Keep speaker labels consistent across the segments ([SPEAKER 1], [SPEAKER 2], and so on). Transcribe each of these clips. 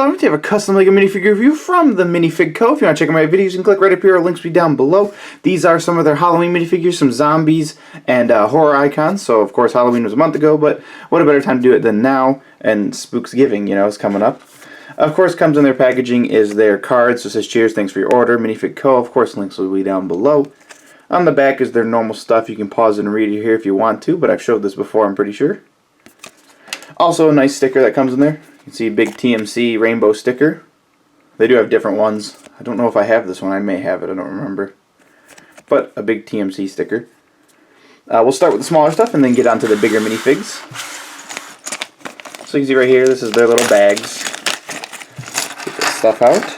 [SPEAKER 1] I'm going to have a custom LEGO minifigure review from TheMinifigCo. If you want to check out my videos, you can click right up here. Our links will be down below. These are some of their Halloween minifigures, some zombies, and horror icons. So, of course, Halloween was a month ago, but what a better time to do it than now. And Spooksgiving, you know, is coming up. Of course, comes in their packaging is their cards. So it says, cheers, thanks for your order. MinifigCo, of course, links will be down below. On the back is their normal stuff. You can pause it and read it here if you want to, but I've showed this before, I'm pretty sure. Also, a nice sticker that comes in there. You can see a big TMC rainbow sticker. They do have different ones. I don't know if I have this one. I may have it. I don't remember. But a big TMC sticker. We'll start with the smaller stuff and then get on to the bigger minifigs. So you can see right here, this is their little bags. Get this stuff out.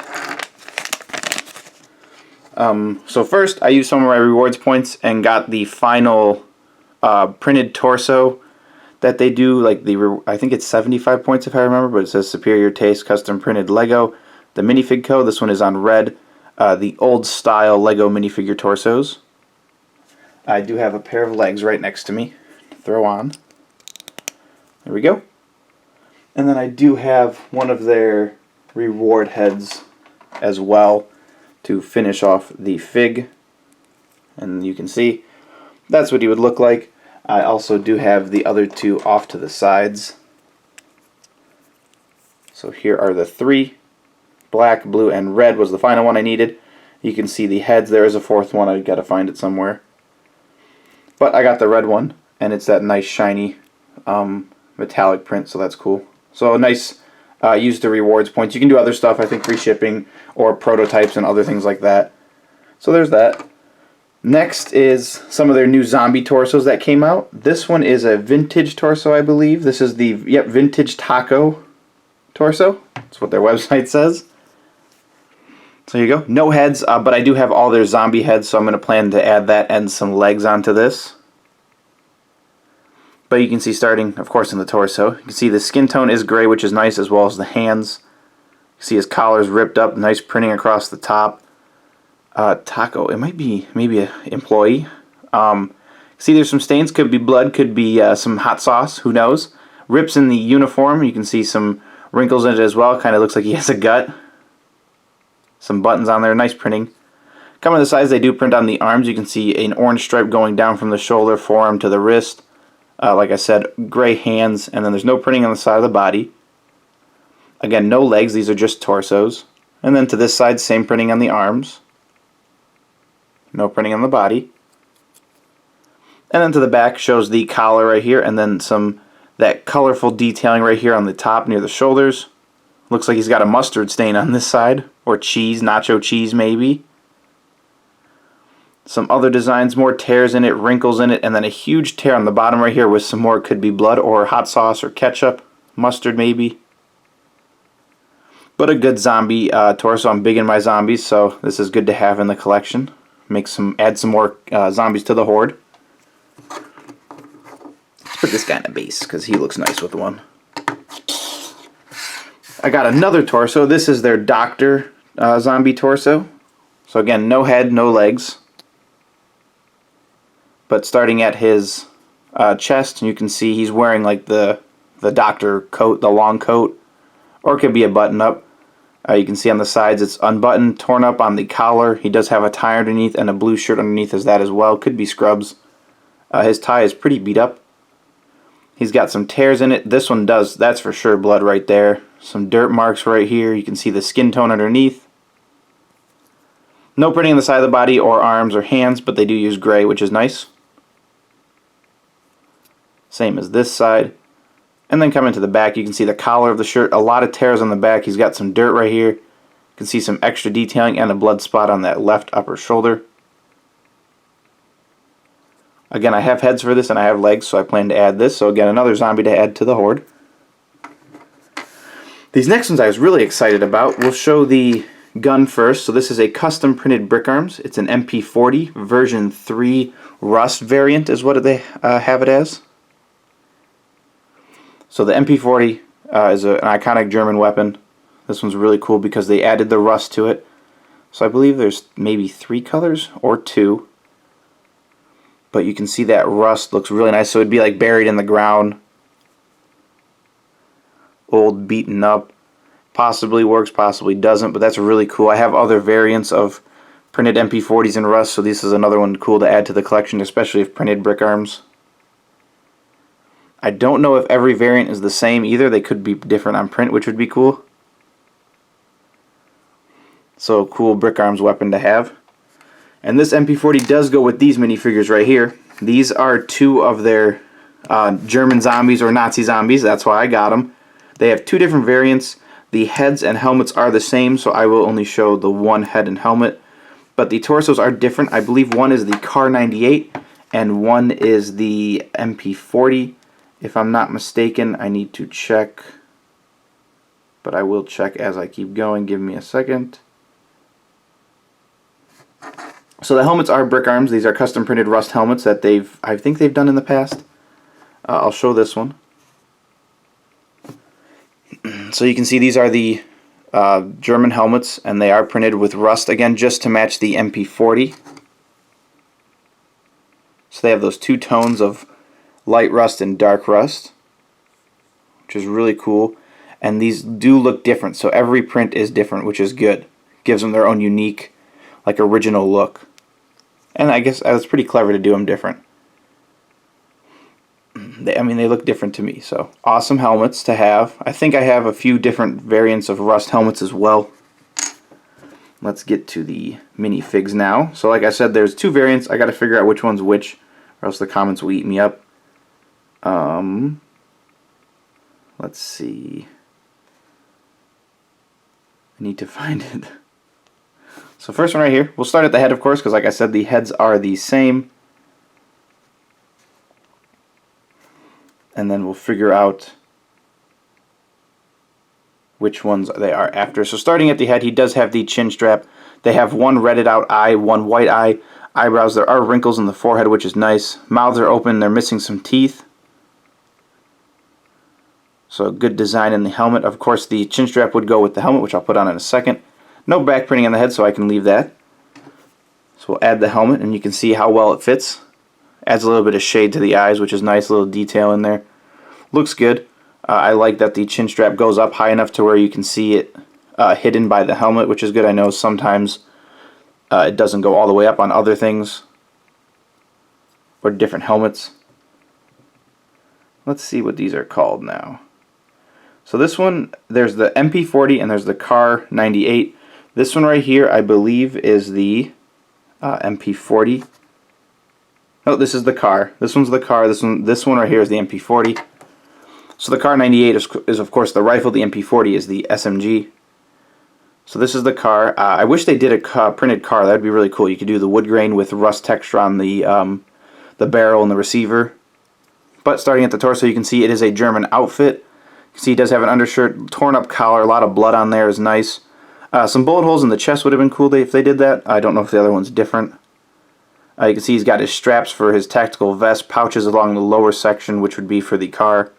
[SPEAKER 1] So first, I used some of my rewards points and got the final printed torso that they do, like I think it's 75 points if I remember, but it says Superior Taste Custom Printed Lego. The MinifigCo, this one is on red. The old style Lego minifigure torsos. I do have a pair of legs right next to me to throw on. There we go. And then I do have one of their reward heads as well to finish off the fig. And you can see that's what he would look like. I also do have the other two off to the sides. So here are the three. Black, blue, and red was the final one I needed. You can see the heads. There is a fourth one. I've got to find it somewhere. But I got the red one, and it's that nice shiny metallic print, so that's cool. So a nice use the rewards points. You can do other stuff, I think free shipping or prototypes and other things like that. So there's that. Next is some of their new zombie torsos that came out. This one is a vintage torso, I believe. This is the vintage taco torso. That's what their website says. So here you go. No heads, but I do have all their zombie heads, so I'm going to plan to add that and some legs onto this. But you can see starting, of course, in the torso. You can see the skin tone is gray, which is nice, as well as the hands. You see his collar's ripped up, nice printing across the top. Taco, it might be maybe an employee. See, there's some stains, could be blood, could be some hot sauce, who knows. Rips in the uniform, you can see some wrinkles in it as well, kind of looks like he has a gut. Some buttons on there, nice printing. Coming to the sides, they do print on the arms. You can see an orange stripe going down from the shoulder, forearm to the wrist. Like I said, gray hands, and then there's no printing on the side of the body. Again, no legs, these are just torsos. And then to this side, same printing on the arms. No printing on the body. And then to the back shows the collar right here, and then that colorful detailing right here on the top near the shoulders. Looks like he's got a mustard stain on this side, or cheese, nacho cheese maybe. Some other designs, more tears in it, wrinkles in it, and then a huge tear on the bottom right here with some more, could be blood or hot sauce or ketchup, mustard maybe. But a good zombie torso. I'm big in my zombies, so this is good to have in the collection. Add some more zombies to the horde. Let's put this guy in a base because he looks nice with one. I got another torso. This is their doctor zombie torso. So again, no head, no legs. But starting at his chest, you can see he's wearing like the doctor coat, the long coat, or it could be a button up. You can see on the sides it's unbuttoned, torn up on the collar. He does have a tie underneath and a blue shirt underneath as that as well. Could be scrubs. His tie is pretty beat up. He's got some tears in it. This one does, that's for sure blood right there. Some dirt marks right here. You can see the skin tone underneath. No printing on the side of the body or arms or hands, but they do use gray, which is nice. Same as this side. And then coming to the back, you can see the collar of the shirt. A lot of tears on the back. He's got some dirt right here. You can see some extra detailing and a blood spot on that left upper shoulder. Again, I have heads for this and I have legs, so I plan to add this. So again, another zombie to add to the horde. These next ones I was really excited about. We'll show the gun first. So this is a custom printed brick arms. It's an MP40 version 3 rust variant is what they have it as. So the MP40 is an iconic German weapon. This one's really cool because they added the rust to it. So I believe there's maybe 3 colors or 2. But you can see that rust looks really nice. So it'd be like buried in the ground. Old, beaten up. Possibly works, possibly doesn't, but that's really cool. I have other variants of printed MP40s in rust, so this is another one cool to add to the collection, especially if printed brick arms. I don't know if every variant is the same either. They could be different on print, which would be cool. So cool brick arms weapon to have. And this MP40 does go with these minifigures right here. These are two of their German zombies or Nazi zombies. That's why I got them. They have two different variants. The heads and helmets are the same, so I will only show the one head and helmet. But the torsos are different. I believe one is the Car 98 and one is the MP40. If I'm not mistaken, I need to check. But I will check as I keep going. Give me a second. So the helmets are brick arms. These are custom printed rust helmets that I think they've done in the past. I'll show this one. So you can see these are the German helmets, and they are printed with rust, again, just to match the MP40. So they have those two tones of light rust and dark rust, which is really cool. And these do look different, so every print is different, which is good. Gives them their own unique, like, original look. And I guess it's pretty clever to do them different. I mean, they look different to me, so awesome helmets to have. I think I have a few different variants of rust helmets as well. Let's get to the minifigs now. So like I said, there's two variants. I got to figure out which one's which, or else the comments will eat me up. Let's see. I need to find it. So first one right here. We'll start at the head, of course, because like I said, the heads are the same. And then we'll figure out which ones they are after. So starting at the head, he does have the chin strap. They have one redded out eye, one white eye. Eyebrows, there are wrinkles in the forehead, which is nice. Mouths are open, they're missing some teeth. So good design in the helmet. Of course, the chin strap would go with the helmet, which I'll put on in a second. No back printing on the head, so I can leave that. So we'll add the helmet, and you can see how well it fits. Adds a little bit of shade to the eyes, which is nice, a little detail in there. Looks good. I like that the chin strap goes up high enough to where you can see it hidden by the helmet, which is good. I know sometimes it doesn't go all the way up on other things or different helmets. Let's see what these are called now. So this one, there's the MP40 and there's the Car 98. This one right here, I believe, is the MP40. Oh, this is the Car. This one's the Car. This one right here is the MP40. So the Car 98 is of course the rifle. The MP40 is the SMG. So this is the Car. I wish they did a printed car. That'd be really cool. You could do the wood grain with rust texture on the barrel and the receiver. But starting at the torso, you can see it is a German outfit. You can see he does have an undershirt, torn up collar, a lot of blood on there is nice. Some bullet holes in the chest would have been cool if they did that. I don't know if the other one's different. You can see he's got his straps for his tactical vest, pouches along the lower section, which would be for the car.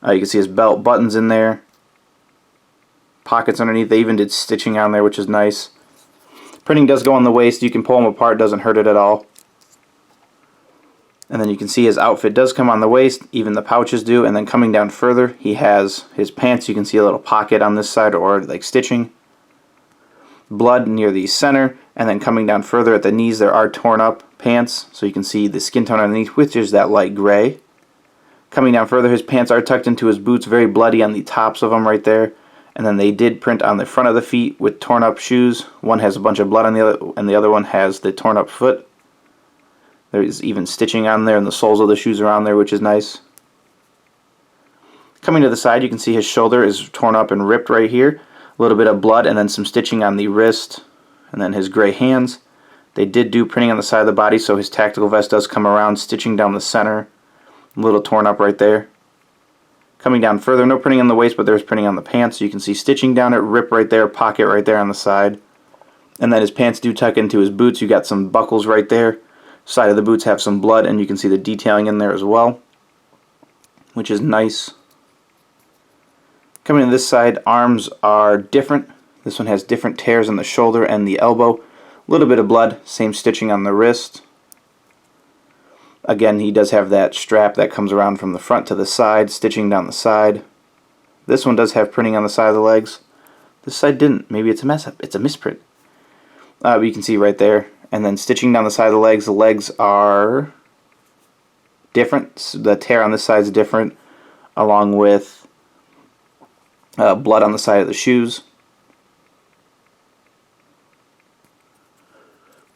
[SPEAKER 1] You can see his belt buttons in there. Pockets underneath. They even did stitching on there, which is nice. Printing does go on the waist. You can pull them apart. Doesn't hurt it at all. And then you can see his outfit does come on the waist. Even the pouches do. And then coming down further, he has his pants. You can see a little pocket on this side or like stitching. Blood near the center. And then coming down further at the knees, there are torn up pants. So you can see the skin tone underneath, which is that light gray. Coming down further, his pants are tucked into his boots, very bloody on the tops of them right there. And then they did print on the front of the feet with torn up shoes. One has a bunch of blood on the other, and the other one has the torn up foot. There's even stitching on there, and the soles of the shoes are on there, which is nice. Coming to the side, you can see his shoulder is torn up and ripped right here. A little bit of blood, and then some stitching on the wrist, and then his gray hands. They did do printing on the side of the body, so his tactical vest does come around, stitching down the center. A little torn up right there. Coming down further, no printing on the waist, but there's printing on the pants. So you can see stitching down it, rip right there, pocket right there on the side. And then his pants do tuck into his boots. You got some buckles right there. Side of the boots have some blood, and you can see the detailing in there as well, which is nice. Coming to this side, arms are different. This one has different tears in the shoulder and the elbow. A little bit of blood, same stitching on the wrist. Again, he does have that strap that comes around from the front to the side, stitching down the side. This one does have printing on the side of the legs. This side didn't. Maybe it's a mess up. It's a misprint. But you can see right there. And then stitching down the side of the legs are different. The tear on this side is different, along with blood on the side of the shoes.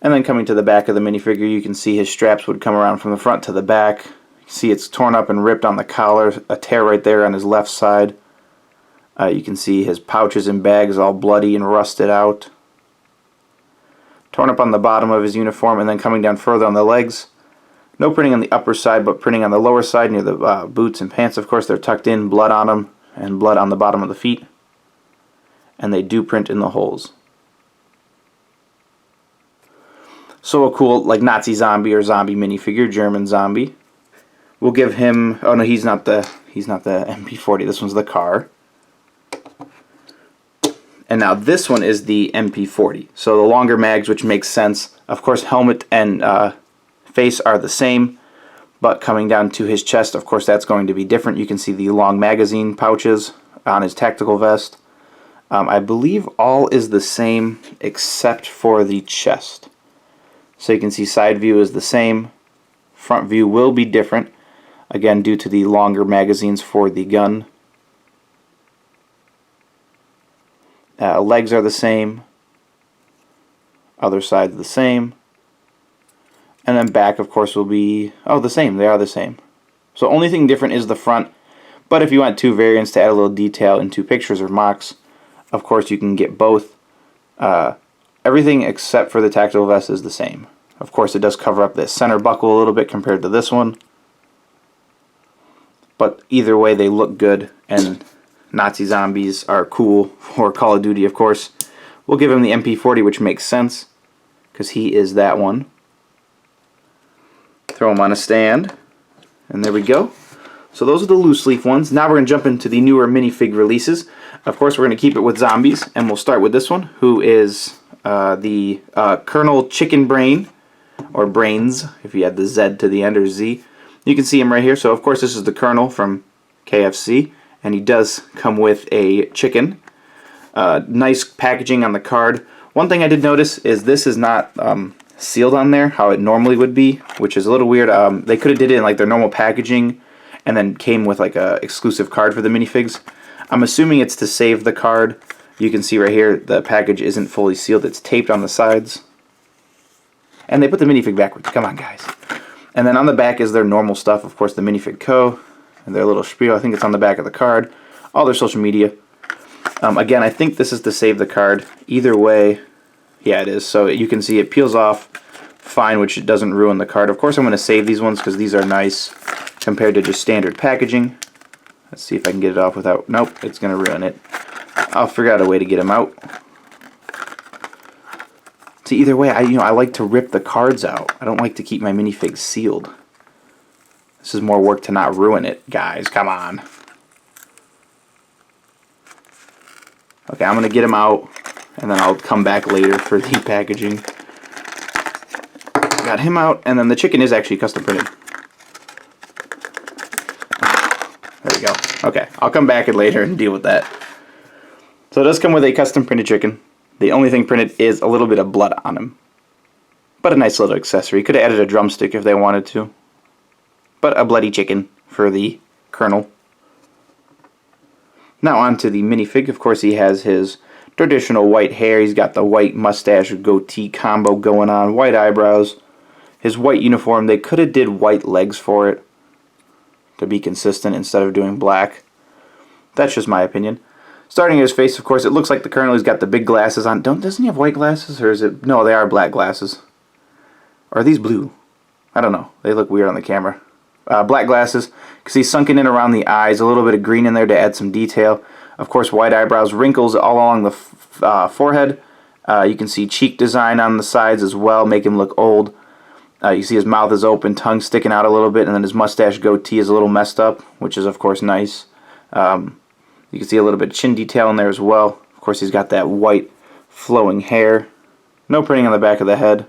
[SPEAKER 1] And then coming to the back of the minifigure, you can see his straps would come around from the front to the back. You see it's torn up and ripped on the collar, a tear right there on his left side. You can see his pouches and bags all bloody and rusted out. Torn up on the bottom of his uniform, and then coming down further on the legs. No printing on the upper side, but printing on the lower side near the boots and pants. Of course, they're tucked in, blood on them, and blood on the bottom of the feet. And they do print in the holes. So a cool, like, Nazi zombie or zombie minifigure, German zombie. We'll give him, oh no, he's not the MP40, this one's the car. And now this one is the MP40. So the longer mags, which makes sense. Of course, helmet and face are the same, but coming down to his chest, of course, that's going to be different. You can see the long magazine pouches on his tactical vest. I believe all is the same except for the chest. So you can see side view is the same. Front view will be different, again due to the longer magazines for the gun. Legs are the same. Other side's the same. And then back, of course, will be, oh, the same. They are the same. So only thing different is the front. But if you want two variants to add a little detail in two pictures or mocks, of course you can get both. Everything except for the tactical vest is the same. Of course, it does cover up the center buckle a little bit compared to this one. But either way, they look good, and Nazi zombies are cool for Call of Duty, of course. We'll give him the MP40, which makes sense, because he is that one. Throw him on a stand, and there we go. So those are the loose leaf ones. Now we're going to jump into the newer minifig releases. Of course, we're going to keep it with zombies, and we'll start with this one, who is the Colonel Chicken Brain, or Brainz, if you add the Z to the end, or Z. You can see him right here. So, of course, this is the Colonel from KFC, and he does come with a chicken. Nice packaging on the card. One thing I did notice is this is not sealed on there, how it normally would be, which is a little weird. They could have did it in like their normal packaging, and then came with like a exclusive card for the minifigs. I'm assuming it's to save the card. You can see right here the package isn't fully sealed. It's taped on the sides. And they put the minifig backwards. Come on, guys. And then on the back is their normal stuff. Of course, the MinifigCo and their little spiel. I think it's on the back of the card. All their social media. Again, I think this is to save the card. Either way, yeah, it is. So you can see it peels off fine, which it doesn't ruin the card. Of course, I'm going to save these ones because these are nice compared to just standard packaging. Let's see if I can get it off without... Nope, it's going to ruin it. I'll figure out a way to get them out. See, either way, I like to rip the cards out. I don't like to keep my minifigs sealed. This is more work to not ruin it, guys. Come on. Okay, I'm going to get them out, and then I'll come back later for the packaging. Got him out, and then the chicken is actually custom printed. There we go. Okay, I'll come back later and deal with that. So it does come with a custom printed chicken. The only thing printed is a little bit of blood on him. But a nice little accessory. Could have added a drumstick if they wanted to. But a bloody chicken for the Colonel. Now on to the minifig. Of course, he has his traditional white hair. He's got the white mustache goatee combo going on. White eyebrows. His white uniform. They could have did white legs for it to be consistent instead of doing black. That's just my opinion. Starting at his face, of course, it looks like the Colonel. He's got the big glasses on. Doesn't he have white glasses? Or is it... No, they are black glasses. Or are these blue? I don't know. They look weird on the camera. Black glasses. Because he's sunken in around the eyes. A little bit of green in there to add some detail. Of course, white eyebrows. Wrinkles all along the forehead. You can see cheek design on the sides as well. Make him look old. You see his mouth is open. Tongue sticking out a little bit. And then his mustache goatee is a little messed up. Which is, of course, nice. You can see a little bit of chin detail in there as well. Of course, he's got that white flowing hair. No printing on the back of the head.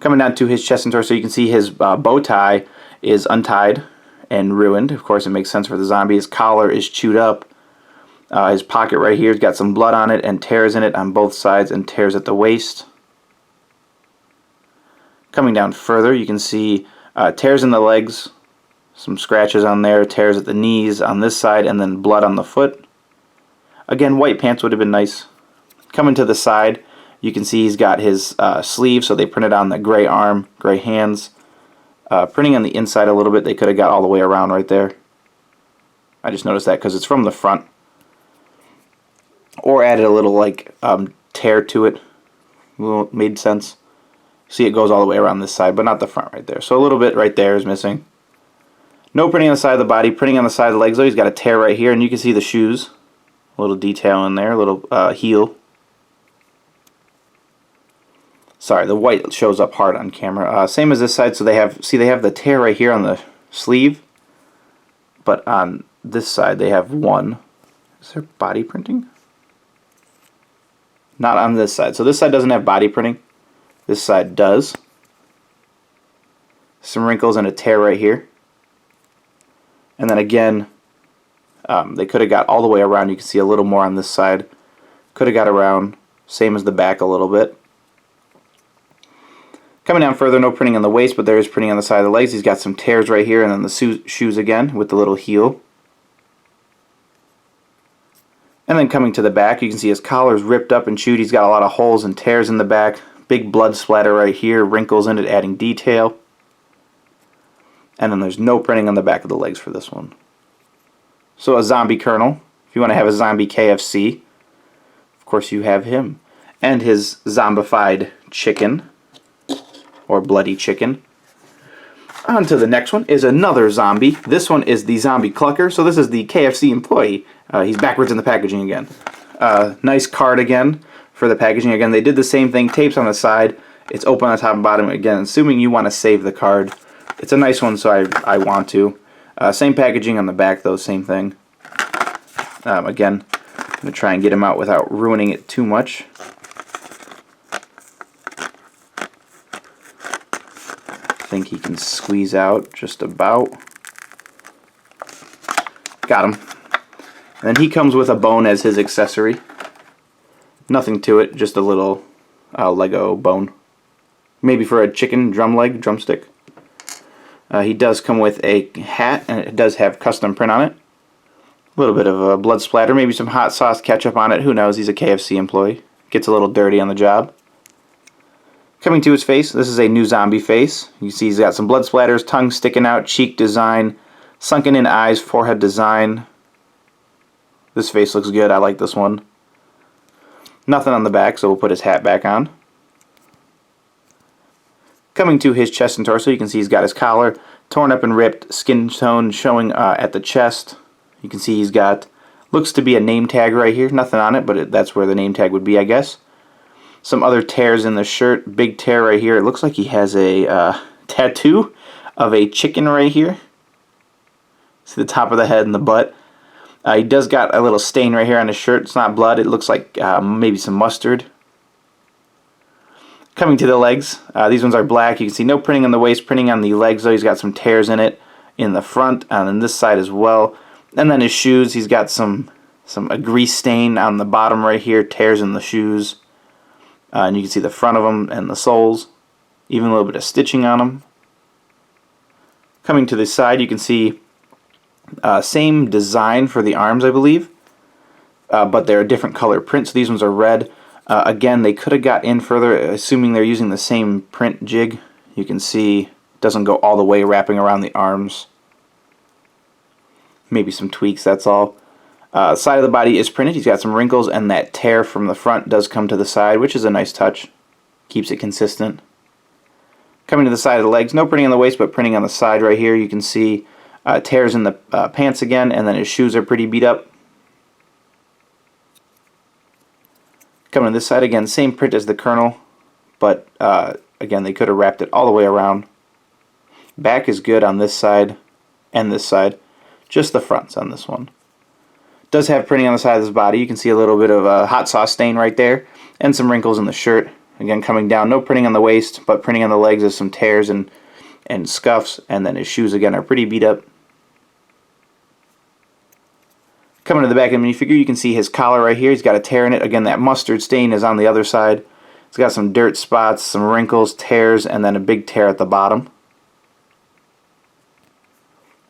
[SPEAKER 1] Coming down to his chest and torso, you can see his bow tie is untied and ruined. Of course, it makes sense for the zombie. His collar is chewed up. His pocket right here has got some blood on it and tears in it on both sides and tears at the waist. Coming down further, you can see tears in the legs, some scratches on there, tears at the knees on this side, and then blood on the foot. Again, white pants would have been nice. Coming to the side, you can see he's got his sleeve, so they printed on the gray arm, gray hands. Printing on the inside a little bit, they could have got all the way around right there. I just noticed that because it's from the front. Or added a little like tear to it. Made sense. See, it goes all the way around this side, but not the front right there. So a little bit right there is missing. No printing on the side of the body. Printing on the side of the legs, though. He's got a tear right here, and you can see the shoes. A little detail in there, a little heel. Sorry, the white shows up hard on camera. Same as this side, so they have the tear right here on the sleeve, but on this side they have one. Is there body printing? Not on this side. So this side doesn't have body printing. This side does. Some wrinkles and a tear right here. And then again, they could have got all the way around. You can see a little more on this side. Could have got around. Same as the back a little bit. Coming down further, no printing on the waist, but there is printing on the side of the legs. He's got some tears right here, and then the shoes again with the little heel. And then coming to the back, you can see his collar's ripped up and chewed. He's got a lot of holes and tears in the back. Big blood splatter right here, wrinkles in it adding detail. And then there's no printing on the back of the legs for this one. So a zombie Colonel. If you want to have a zombie KFC, of course you have him. And his zombified chicken, or bloody chicken. On to the next one is another zombie. This one is the zombie Clucker. So this is the KFC employee. He's backwards in the packaging again. Nice card again for the packaging. Again, they did the same thing. Tapes on the side. It's open on the top and bottom. Again, assuming you want to save the card. It's a nice one, so I want to. Same packaging on the back, though. Same thing. Again, I'm going to try and get him out without ruining it too much. I think he can squeeze out just about. Got him. And then he comes with a bone as his accessory. Nothing to it, just a little Lego bone. Maybe for a chicken drumstick. He does come with a hat, and it does have custom print on it. A little bit of a blood splatter, maybe some hot sauce ketchup on it. Who knows? He's a KFC employee. Gets a little dirty on the job. Coming to his face, this is a new zombie face. You see he's got some blood splatters, tongue sticking out, cheek design, sunken in eyes, forehead design. This face looks good. I like this one. Nothing on the back, so we'll put his hat back on. Coming to his chest and torso, you can see he's got his collar torn up and ripped, skin tone showing at the chest. You can see he's got, looks to be a name tag right here. Nothing on it, but that's where the name tag would be, I guess. Some other tears in the shirt. Big tear right here. It looks like he has a tattoo of a chicken right here. See the top of the head and the butt. He does got a little stain right here on his shirt. It's not blood. It looks like maybe some mustard. Coming to the legs, these ones are black. You can see no printing on the waist, printing on the legs, though. He's got some tears in it in the front and on this side as well. And then his shoes, he's got a grease stain on the bottom right here, tears in the shoes. And you can see the front of them and the soles. Even a little bit of stitching on them. Coming to the side, you can see same design for the arms, I believe. But they're a different color print, so these ones are red. Again, they could have got in further, assuming they're using the same print jig. You can see it doesn't go all the way wrapping around the arms. Maybe some tweaks, that's all. Side of the body is printed. He's got some wrinkles, and that tear from the front does come to the side, which is a nice touch. Keeps it consistent. Coming to the side of the legs, no printing on the waist, but printing on the side right here. You can see tears in the pants again, and then his shoes are pretty beat up. Coming to this side again, same print as the Colonel, but again, they could have wrapped it all the way around. Back is good on this side and this side. Just the fronts on this one. Does have printing on the side of his body. You can see a little bit of a hot sauce stain right there, and some wrinkles in the shirt. Again, coming down, no printing on the waist, but printing on the legs is some tears and scuffs, and then his shoes again are pretty beat up. Coming to the back of the minifigure, you can see his collar right here. He's got a tear in it. Again, that mustard stain is on the other side. It's got some dirt spots, some wrinkles, tears, and then a big tear at the bottom.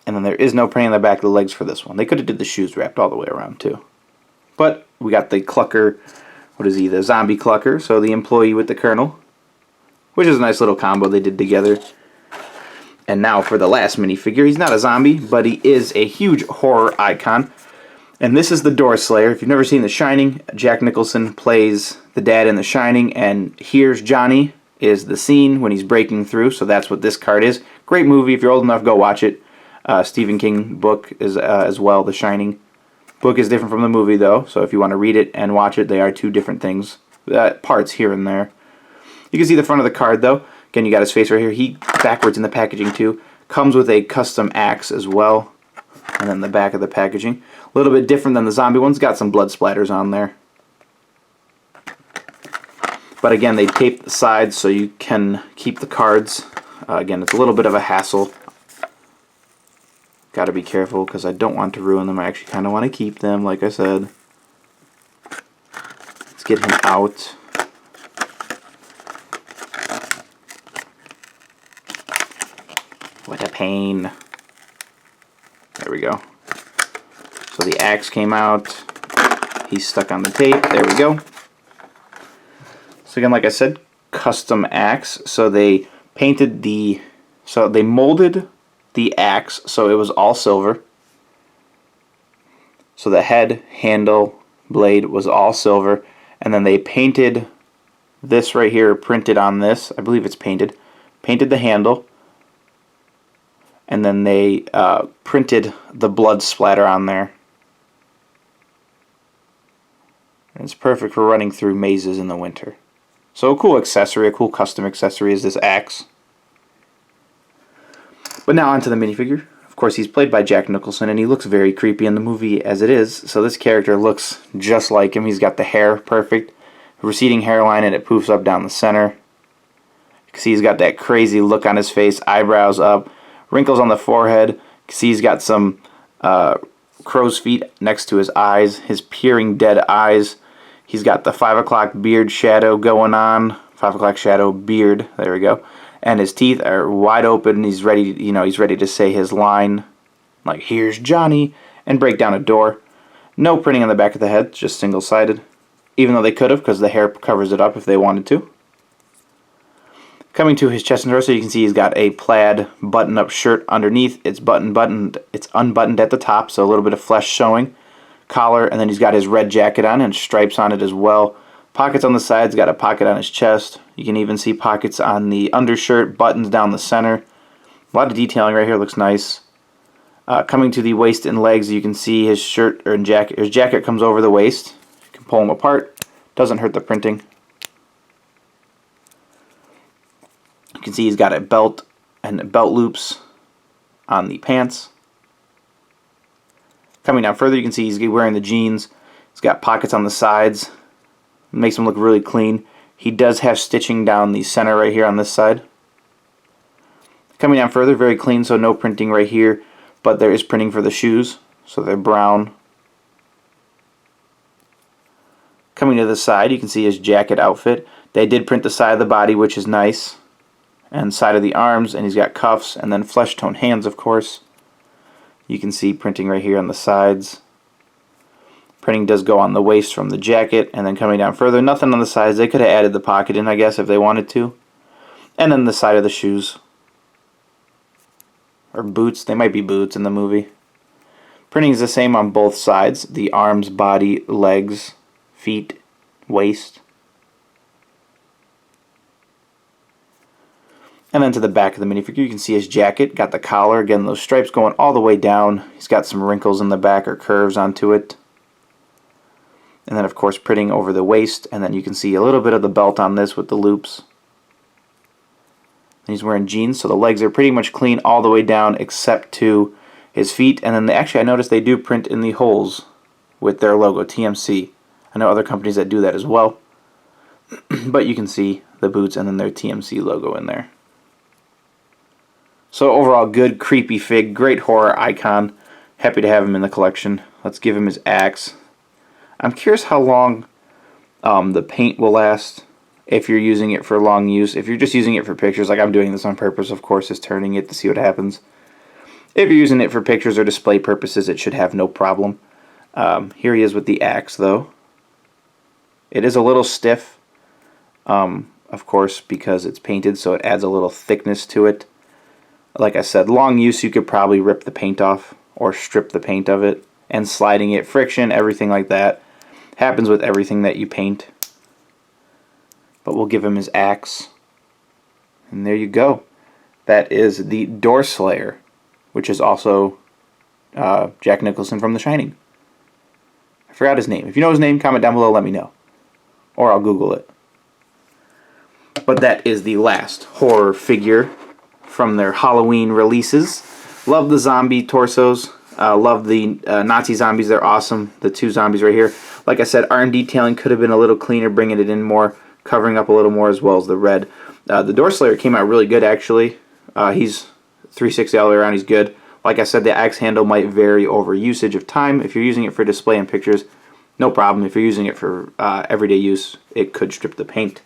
[SPEAKER 1] And then there is no printing on the back of the legs for this one. They could have did the shoes wrapped all the way around too. But we got the Clucker, what is he, the zombie Clucker, so the employee with the Colonel, which is a nice little combo they did together. And now for the last minifigure. He's not a zombie, but he is a huge horror icon. And this is the Door Slayer. If you've never seen The Shining, Jack Nicholson plays the dad in The Shining, and Here's Johnny is the scene when he's breaking through, so that's what this card is. Great movie. If you're old enough, go watch it. Stephen King book is as well, The Shining. Book is different from the movie, though, so if you want to read it and watch it, they are two different things. Parts here and there. You can see the front of the card, though. Again, you got his face right here. He, backwards in the packaging, too. Comes with a custom axe as well. And then the back of the packaging. A little bit different than the zombie one's got some blood splatters on there. But again, they tape the sides so you can keep the cards. Again, it's a little bit of a hassle. Got to be careful because I don't want to ruin them. I actually kind of want to keep them, like I said. Let's get him out. What a pain. There we go. So the axe came out. He's stuck on the tape. There we go. So again, like I said, custom axe. So they painted the... So they molded the axe so it was all silver. So the head, handle, blade was all silver. And then they painted this right here, printed on this. I believe it's painted. Painted the handle. And then they printed the blood splatter on there. And it's perfect for running through mazes in the winter. So a cool accessory, a cool custom accessory is this axe. But now onto the minifigure. Of course, he's played by Jack Nicholson, and he looks very creepy in the movie as it is. So this character looks just like him. He's got the hair perfect, receding hairline, and it poofs up down the center. You can see he's got that crazy look on his face, eyebrows up, wrinkles on the forehead. You can see he's got some crow's feet next to his eyes, his peering dead eyes. He's got the 5 o'clock beard shadow going on. 5 o'clock shadow beard. There we go. And his teeth are wide open. He's ready, he's ready to say his line, like, "Here's Johnny," and break down a door. No printing on the back of the head, just single-sided. Even though they could have, because the hair covers it up if they wanted to. Coming to his chest and torso, you can see he's got a plaid button-up shirt underneath. It's it's unbuttoned at the top, so a little bit of flesh showing. Collar, and then he's got his red jacket on and stripes on it as well. Pockets on the sides, got a pocket on his chest. You can even see pockets on the undershirt, buttons down the center. A lot of detailing right here, looks nice. Coming to the waist and legs, you can see his shirt or jacket. His jacket comes over the waist. You can pull them apart. Doesn't hurt the printing. You can see he's got a belt and belt loops on the pants. Coming down further, you can see he's wearing the jeans. He's got pockets on the sides. Makes him look really clean. He does have stitching down the center right here on this side. Coming down further, very clean, so no printing right here, but there is printing for the shoes, so they're brown. Coming to the side, you can see his jacket outfit. They did print the side of the body, which is nice, and side of the arms, and he's got cuffs, and then flesh tone hands, of course. You can see printing right here on the sides. Printing does go on the waist from the jacket, and then coming down further, nothing on the sides. They could have added the pocket in, I guess, if they wanted to. And then the side of the shoes. Or boots. They might be boots in the movie. Printing is the same on both sides. The arms, body, legs, feet, waist. And then to the back of the minifigure, you can see his jacket. Got the collar. Again, those stripes going all the way down. He's got some wrinkles in the back or curves onto it. And then, of course, printing over the waist. And then you can see a little bit of the belt on this with the loops. And he's wearing jeans, so the legs are pretty much clean all the way down except to his feet. And then, actually, I noticed they do print in the holes with their logo, TMC. I know other companies that do that as well. But you can see the boots and then their TMC logo in there. So overall, good, creepy fig, great horror icon. Happy to have him in the collection. Let's give him his axe. I'm curious how long the paint will last if you're using it for long use. If you're just using it for pictures, like I'm doing this on purpose, of course, is turning it to see what happens. If you're using it for pictures or display purposes, it should have no problem. Here he is with the axe, though. It is a little stiff, of course, because it's painted, so it adds a little thickness to it. Like I said, long use, you could probably rip the paint off or strip the paint of it, and sliding it, friction, everything like that. Happens with everything that you paint. But we'll give him his axe. And there you go. That is the Door Slayer, which is also Jack Nicholson from The Shining. I forgot his name. If you know his name, comment down below, let me know. Or I'll Google it. But that is the last horror figure from their Halloween releases. Love the zombie torsos. Love the Nazi zombies. They're awesome. The two zombies right here. Like I said, arm detailing could have been a little cleaner, bringing it in more, covering up a little more, as well as the red. The Door Slayer came out really good, actually. He's 360 all the way around. He's good. Like I said, the axe handle might vary over usage of time. If you're using it for display and pictures, no problem. If you're using it for everyday use, it could strip the paint.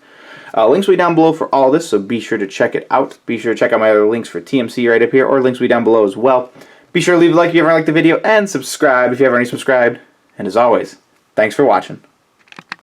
[SPEAKER 1] Links will be down below for all this, so be sure to check it out. Be sure to check out my other links for TMC right up here, or links will be down below as well. Be sure to leave a like if you ever liked the video, and subscribe if you haven't already subscribed. And as always, thanks for watching.